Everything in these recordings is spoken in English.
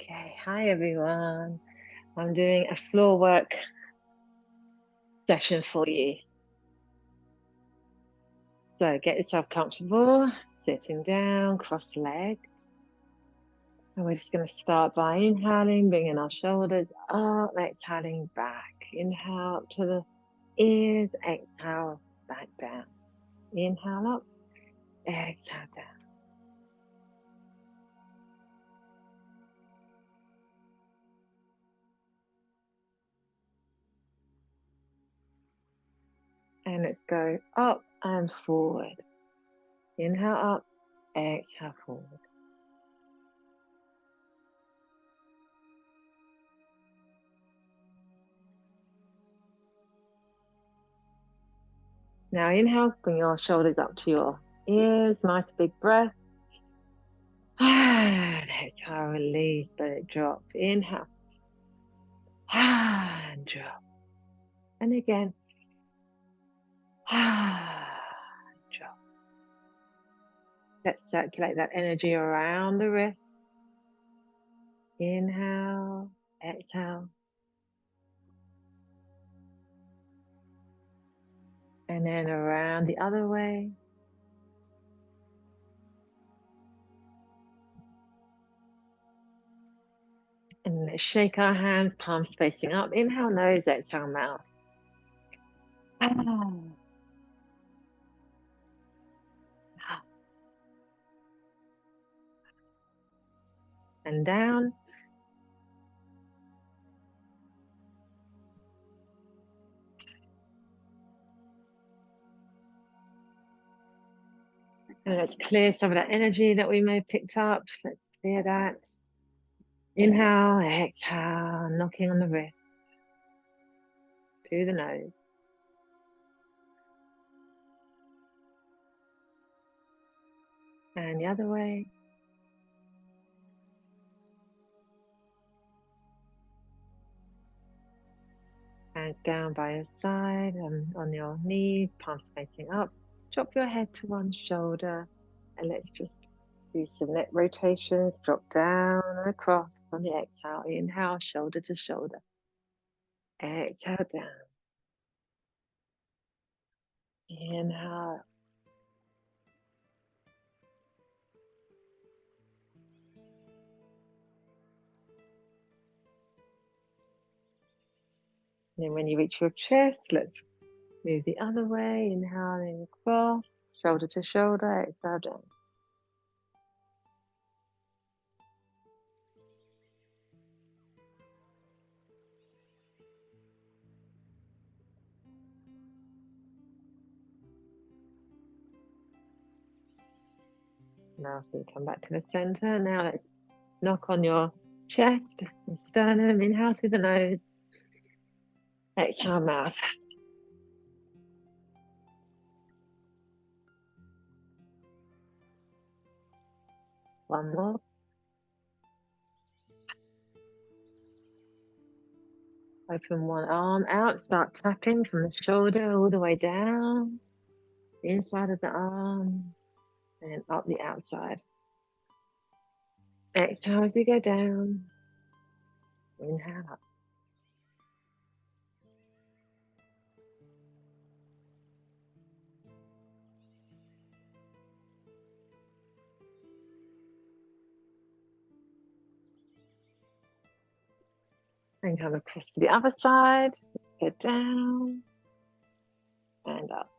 Okay, hi everyone. I'm doing a floor work session for you. So get yourself comfortable, sitting down, cross-legged. And we're just going to start by inhaling, bringing our shoulders up, exhaling back. Inhale up to the ears, exhale back down. Inhale up, exhale down. And let's go up and forward. Inhale up, exhale forward. Now inhale, bring your shoulders up to your ears, nice big breath. And exhale, release, let it drop. Inhale. And drop. And again. And drop. Let's circulate that energy around the wrist. Inhale, exhale. And then around the other way. And let's shake our hands, palms facing up. Inhale, nose, exhale, mouth. And down. And let's clear some of that energy that we may have picked up. Let's clear that. Inhale, exhale, knocking on the wrist. To the nose. And the other way. Hands down by your side and on your knees, palms facing up. Drop your head to one shoulder and let's just do some neck rotations. Drop down and across on the exhale. Inhale, shoulder to shoulder. Exhale down. Inhale. And then when you reach your chest, let's move the other way. Inhaling across, shoulder to shoulder. Exhale down. Now if we come back to the center, now let's knock on your chest and sternum. Inhale through the nose. Exhale, mouth. One more. Open one arm out. Start tapping from the shoulder all the way down. The inside of the arm. And up the outside. Exhale as you go down. Inhale up. And come across to the other side. Let's go down and up.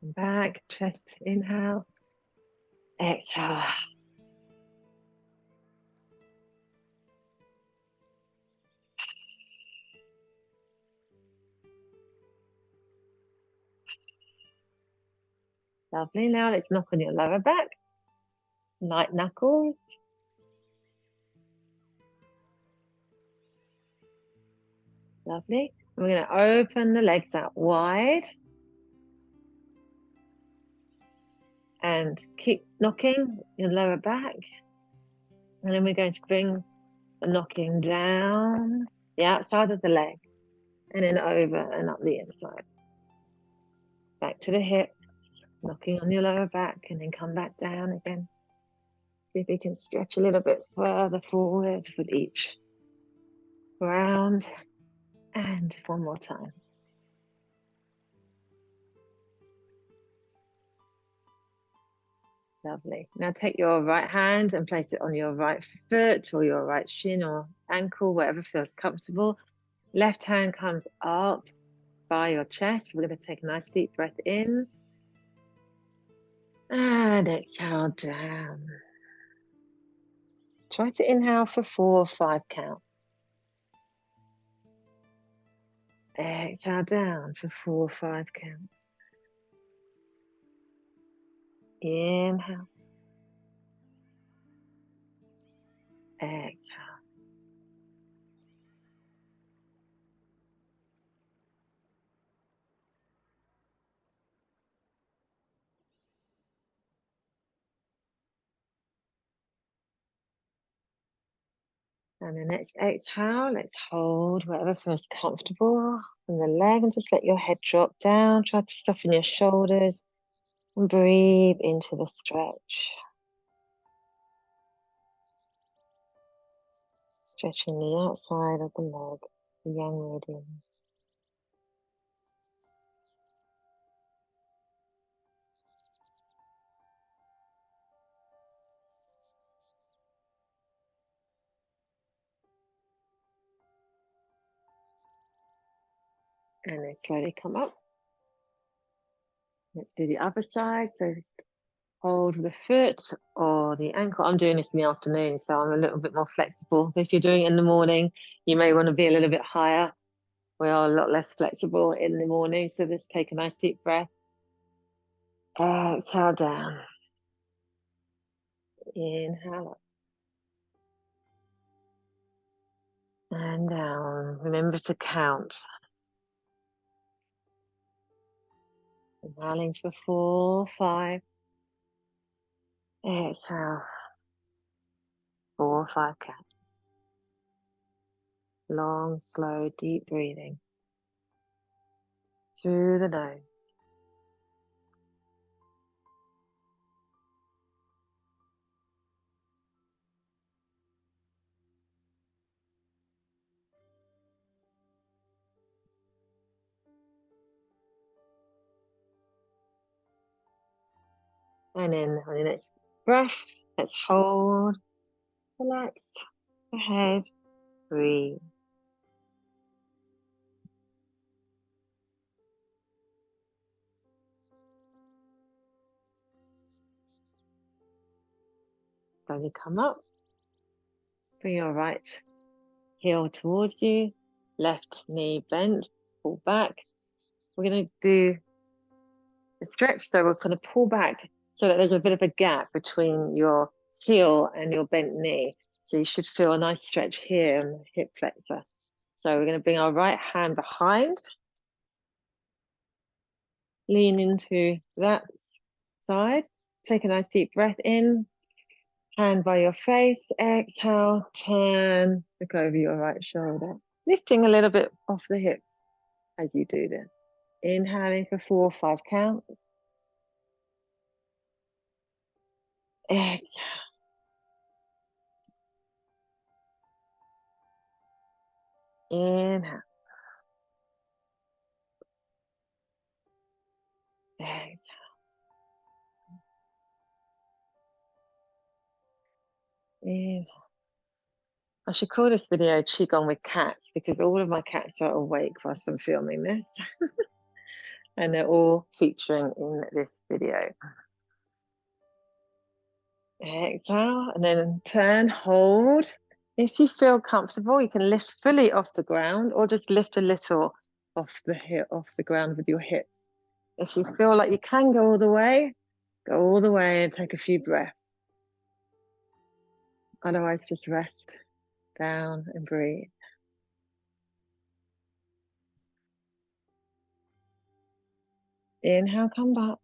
And back, chest, inhale. Exhale. Lovely. Now let's knock on your lower back. Light knuckles. Lovely. And we're going to open the legs out wide. And keep knocking your lower back. And then we're going to bring and knocking down the outside of the legs and then over and up the inside. Back to the hips, knocking on your lower back and then come back down again. See if you can stretch a little bit further forward with each round. And one more time. Lovely. Now take your right hand and place it on your right foot or your right shin or ankle, wherever feels comfortable. Left hand comes up by your chest. We're going to take a nice deep breath in. And exhale down. Try to inhale for 4 or 5 counts. Exhale down for 4 or 5 counts. Inhale. Exhale. And the next exhale, let's hold whatever feels comfortable from the leg and just let your head drop down. Try to soften your shoulders and breathe into the stretch. Stretching the outside of the leg, the yang meridians. And then slowly come up. Let's do the other side. So hold the foot or the ankle. I'm doing this in the afternoon, so I'm a little bit more flexible. If you're doing it in the morning, you may want to be a little bit higher. We are a lot less flexible in the morning, so let's take a nice deep breath. Exhale down. Inhale up. And down. Remember to count. Inhaling for 4, 5. Exhale. 4, 5 counts. Long, slow, deep breathing. Through the nose. And then on the next breath, let's hold, relax the head, breathe. Slowly come up. Bring your right heel towards you, left knee bent, pull back. We're going to do the stretch, so we're going to pull back so that there's a bit of a gap between your heel and your bent knee. So you should feel a nice stretch here in the hip flexor. So we're going to bring our right hand behind, lean into that side, take a nice deep breath in, hand by your face, exhale, turn, look over your right shoulder, lifting a little bit off the hips as you do this. Inhaling for 4 or 5 counts. Exhale. Inhale. Exhale. Inhale. I should call this video Qigong with cats because all of my cats are awake whilst I'm filming this. And they're all featuring in this video. Exhale, and then turn, hold. If you feel comfortable, you can lift fully off the ground or just lift a little off the ground with your hips. If you feel like you can go all the way and take a few breaths. Otherwise, just rest down and breathe. Inhale, come back.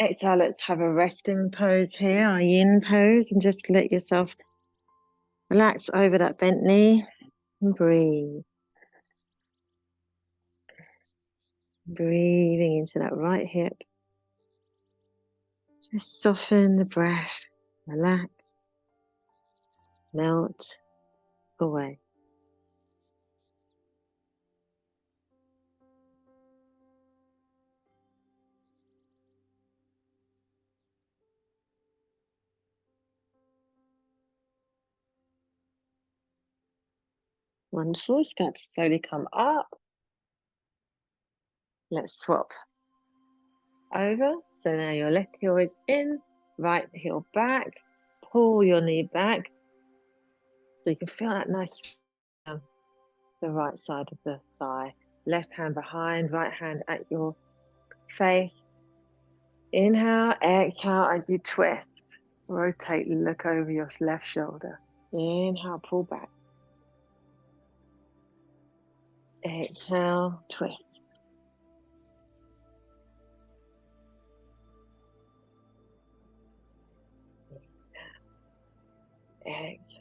Exhale, let's have a resting pose here, our yin pose, and just let yourself Relax over that bent knee and breathe. Breathing into that right hip. Just soften the breath. Relax. Melt away. Wonderful. Start to slowly come up. Let's swap over. So now your left heel is in, right heel back. Pull your knee back so you can feel that nice down the right side of the thigh. Left hand behind, right hand at your face. Inhale, exhale as you twist. Rotate, look over your left shoulder. Inhale, pull back. Exhale, twist. Exhale.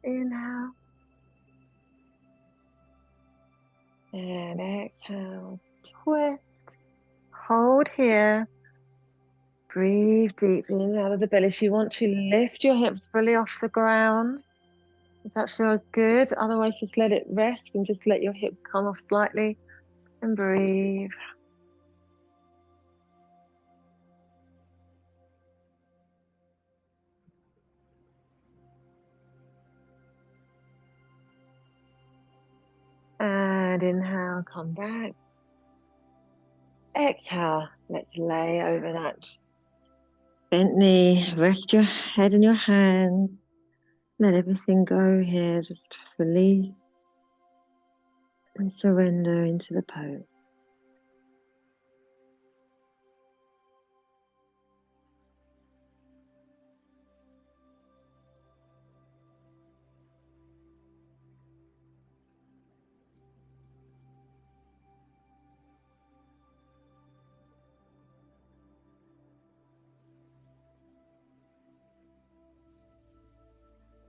Inhale. And exhale, twist. Hold here. Breathe deeply in and out of the belly. If you want to lift your hips fully off the ground, if that feels good. Otherwise, just let it rest and just let your hip come off slightly and breathe. And inhale, come back. Exhale, let's lay over that bent knee. Rest your head in your hands. Let everything go here. Just release and surrender into the pose.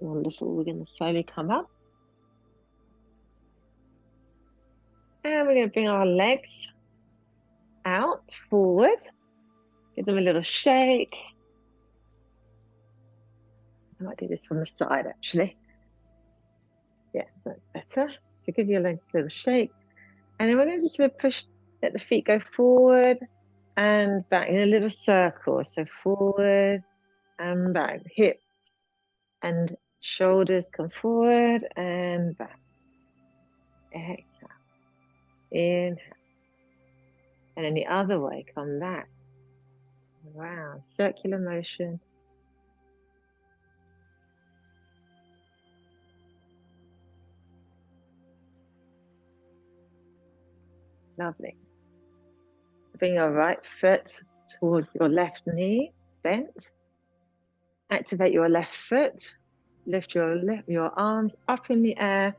Wonderful. We're going to slowly come up. And we're going to bring our legs out, forward. Give them a little shake. I might do this from the side, actually. Yes, that's better. So give your legs a little shake. And then we're going to just push, let the feet go forward and back in a little circle. So forward and back. Hips and shoulders come forward and back. Exhale. Inhale. And then the other way, come back. Wow, circular motion. Lovely. Bring your right foot towards your left knee, bent. Activate your left foot. Lift your arms up in the air.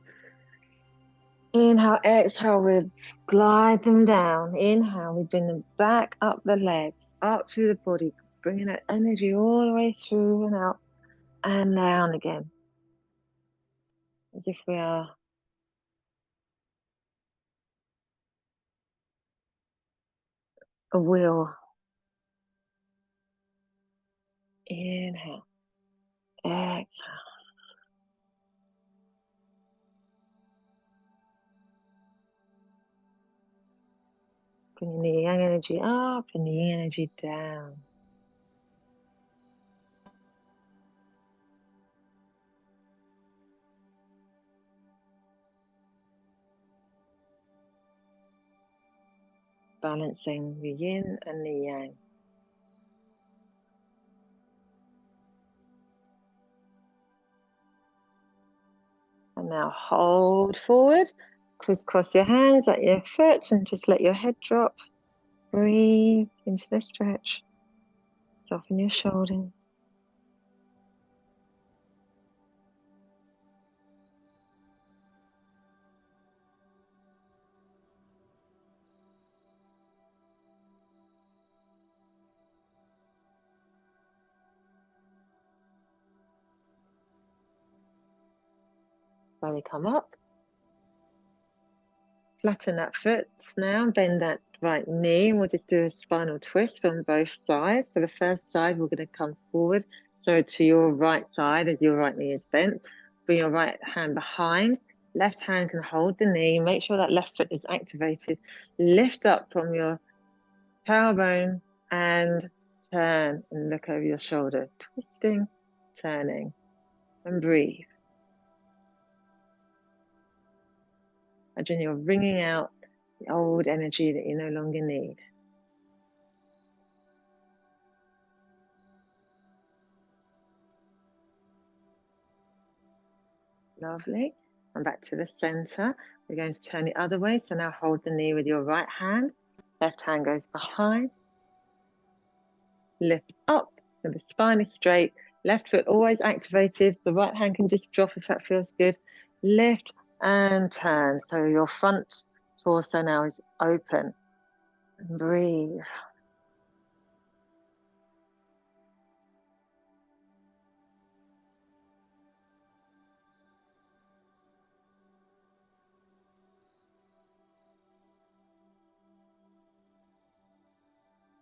Inhale, exhale, we glide them down. Inhale, we bring them back up the legs, up through the body, bringing that energy all the way through and out and down again. As if we are a wheel. Inhale, exhale. Bringing the yang energy up and the yin energy down. Balancing the yin and the yang. And now hold forward, Crisscross your hands at your foot and just let your head drop. Breathe into the stretch. Soften your shoulders. Slowly come up. Flatten that foot now, bend that right knee, and we'll just do a spinal twist on both sides. So the first side, we're going to come forward. So to your right side, as your right knee is bent, bring your right hand behind. Left hand can hold the knee. Make sure that left foot is activated. Lift up from your tailbone and turn and look over your shoulder. Twisting, turning, and breathe. Imagine you're wringing out the old energy that you no longer need. Lovely. And back to the center. We're going to turn the other way. So now hold the knee with your right hand. Left hand goes behind. Lift up. So the spine is straight. Left foot always activated. The right hand can just drop if that feels good. Lift and turn. So your front torso now is open. And breathe.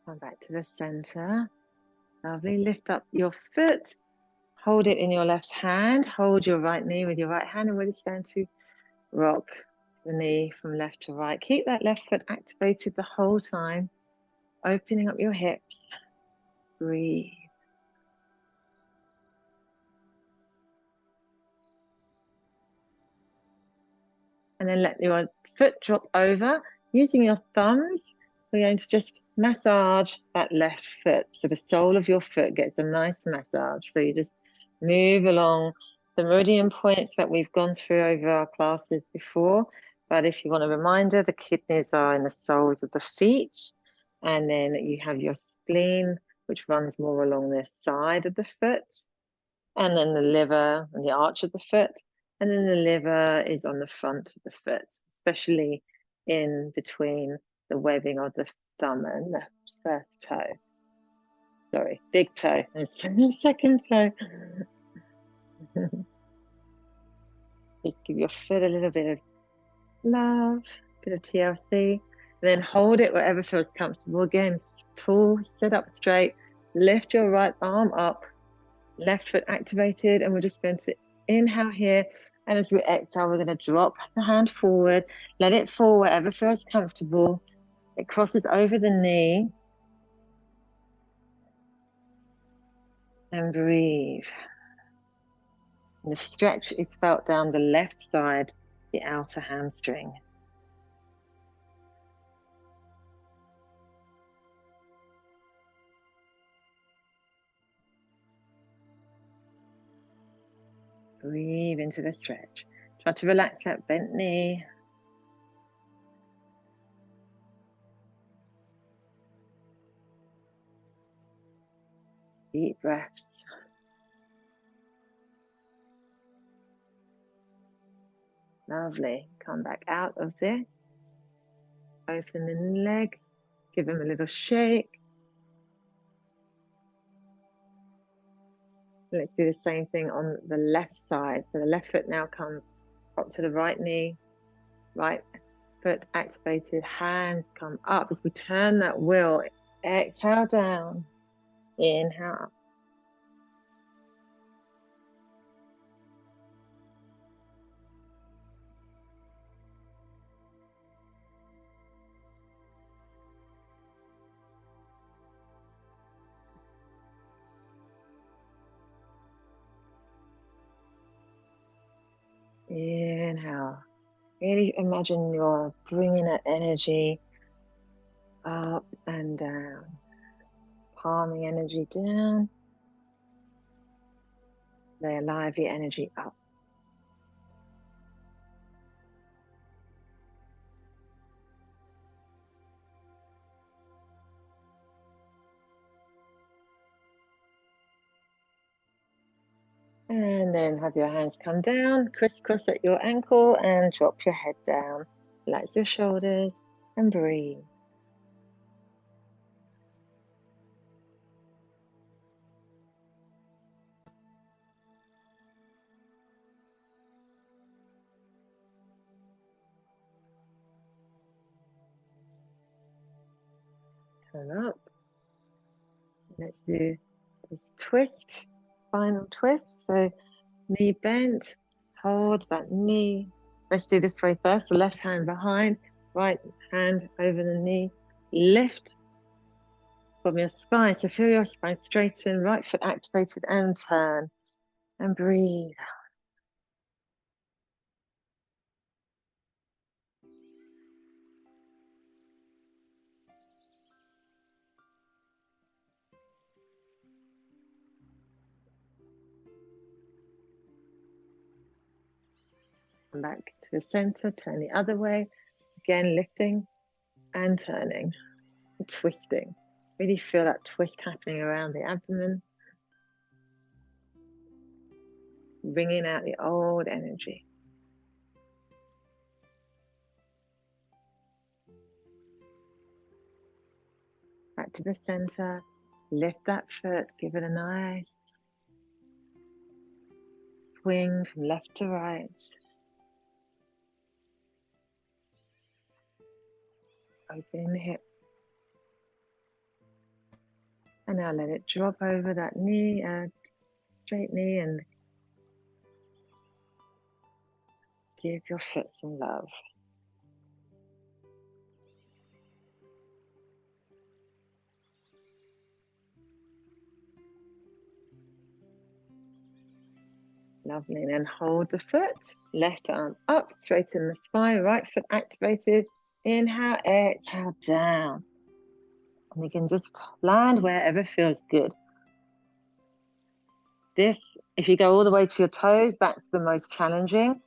Come back to the center. Lovely. Lift up your foot. Hold it in your left hand. Hold your right knee with your right hand. And we're just going to rock the knee from left to right. Keep that left foot activated the whole time. Opening up your hips. Breathe. And then let your foot drop over. Using your thumbs, we're going to just massage that left foot. So the sole of your foot gets a nice massage. So you just move along the meridian points that we've gone through over our classes before. But if you want a reminder, the kidneys are in the soles of the feet. And then you have your spleen, which runs more along the side of the foot. And then the liver and the arch of the foot. And then the liver is on the front of the foot, especially in between the webbing of the thumb and the first toe. Sorry, big toe and second toe. Just give your foot a little bit of love, a bit of TLC. Then hold it wherever feels comfortable. Again, tall, sit up straight. Lift your right arm up. Left foot activated, and we're just going to inhale here, and as we exhale, we're going to drop the hand forward, let it fall wherever feels comfortable. It crosses over the knee, and breathe. And the stretch is felt down the left side, the outer hamstring. Breathe into the stretch. Try to relax that bent knee. Deep breaths. Lovely. Come back out of this. Open the legs. Give them a little shake. Let's do the same thing on the left side. So the left foot now comes up to the right knee. Right foot activated. Hands come up. As we turn that wheel, exhale down. Inhale up. Inhale. Really imagine you're bringing that energy up and down. Calming energy down. Lay a lively energy up. And then have your hands come down, crisscross at your ankle, and drop your head down. Relax your shoulders and breathe. Turn up. Let's do this twist, spinal twist. So knee bent, hold that knee. Let's do this way first. The left hand behind, right hand over the knee. Lift from your spine. So feel your spine straighten, right foot activated, and turn. And breathe. Come back to the center, turn the other way. Again, lifting and turning, and twisting. Really feel that twist happening around the abdomen. Bringing out the old energy. Back to the center. Lift that foot, give it a nice swing from left to right. Opening the hips. And now let it drop over that knee, straight knee, and give your foot some love. Lovely. And then hold the foot. Left arm up, straighten the spine, right foot activated. Inhale, exhale, down. And you can just land wherever feels good. This, if you go all the way to your toes, that's the most challenging.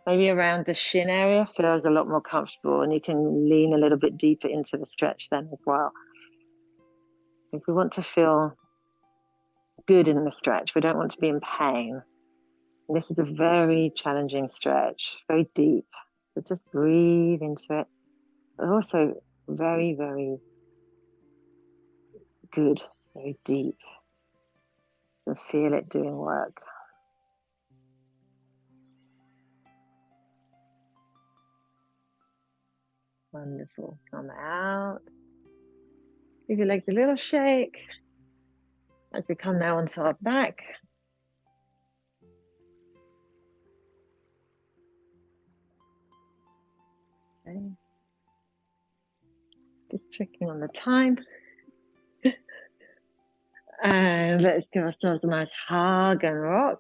Maybe around the shin area feels a lot more comfortable, and you can lean a little bit deeper into the stretch then as well. If we want to feel good in the stretch, we don't want to be in pain. This is a very challenging stretch, very deep. So just breathe into it, but also very, very good, very deep. And feel it doing work. Wonderful. Come out. Give your legs a little shake as we come now onto our back. Okay. Just checking on the time. And let's give ourselves a nice hug and rock.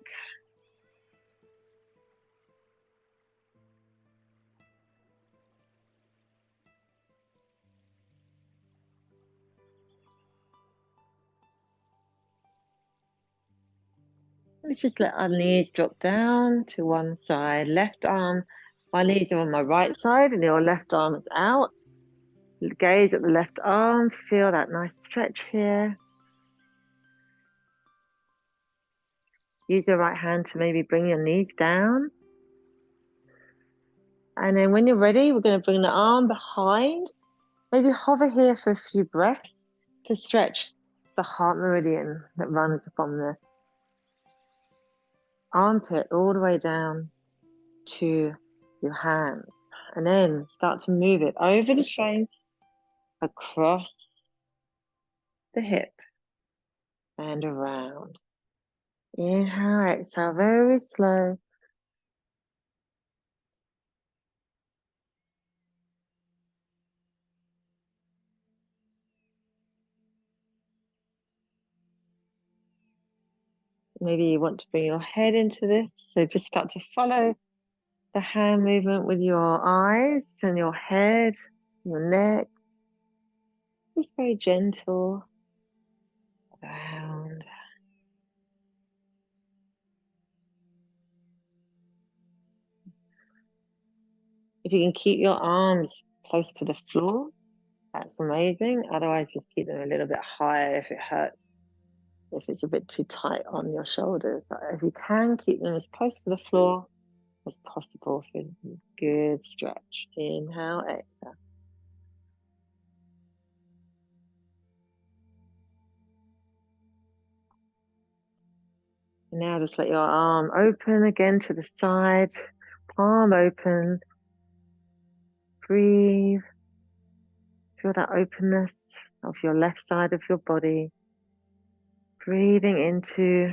Let's just let our knees drop down to one side. Left arm, my knees are on my right side and your left arm is out. Gaze at the left arm, feel that nice stretch here. Use your right hand to maybe bring your knees down. And then when you're ready, we're going to bring the arm behind. Maybe hover here for a few breaths to stretch the heart meridian that runs from the armpit all the way down to your hands. And then start to move it over the face, across the hip, and around. Inhale, exhale, very slow. Maybe you want to bring your head into this. So just start to follow the hand movement with your eyes and your head, your neck. Just very gentle around. If you can keep your arms close to the floor, that's amazing. Otherwise, just keep them a little bit higher if it hurts if it's a bit too tight on your shoulders. If you can, keep them as close to the floor as possible for a good stretch. Inhale, exhale. Now just let your arm open again to the side, palm open. Breathe. Feel that openness of your left side of your body. Breathing into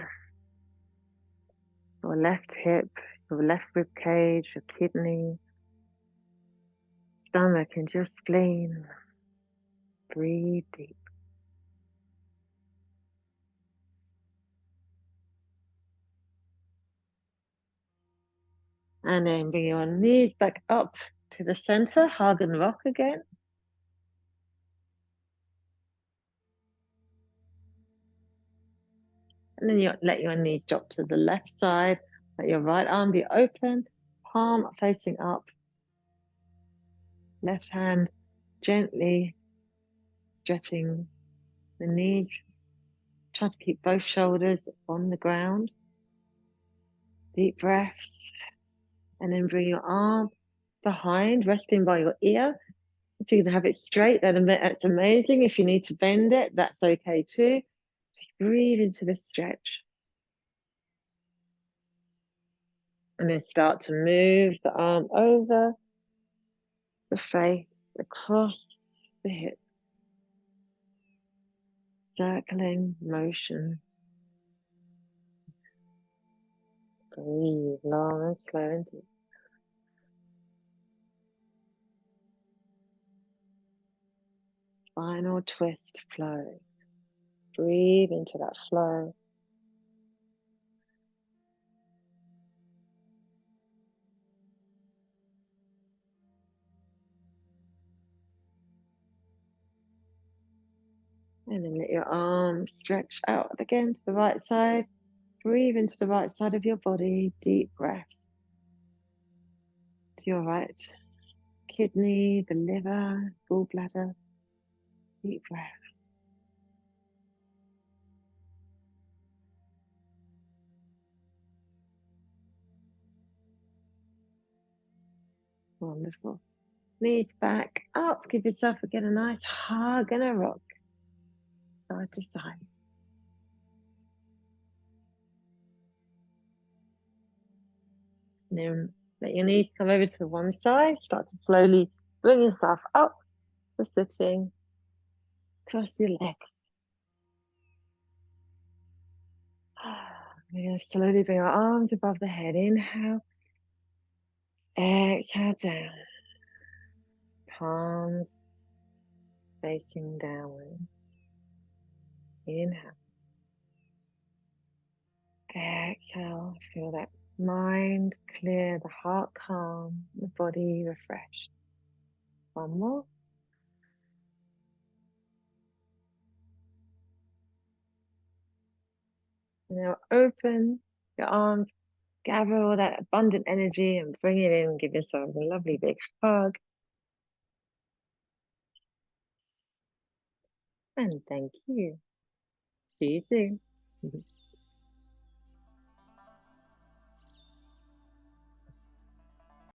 your left hip, your left rib cage, your kidney, stomach, and your spleen. Breathe deep. And then bring your knees back up to the center, hug and rock again. And then you let your knees drop to the left side. Let your right arm be open, palm facing up. Left hand gently stretching the knees. Try to keep both shoulders on the ground. Deep breaths. And then bring your arm behind, resting by your ear. If you can have it straight, that's amazing. If you need to bend it, that's okay too. Breathe into this stretch. And then start to move the arm over the face, across the hip. Circling motion. Breathe long and slow and deep. Spinal twist flow. Breathe into that flow. And then let your arms stretch out again to the right side. Breathe into the right side of your body. Deep breaths. To your right kidney, the liver, gallbladder. Deep breaths. Wonderful. Knees back up. Give yourself again a nice hug and a rock. Side to side. And then let your knees come over to one side. Start to slowly bring yourself up for sitting. Cross your legs. We're going to slowly bring our arms above the head. Inhale. Exhale down. Palms facing downwards. Inhale. Exhale. Feel that mind clear, the heart calm, the body refreshed. One more. Now open your arms, gather all that abundant energy and bring it in. Give yourselves a lovely big hug. And thank you. See you soon.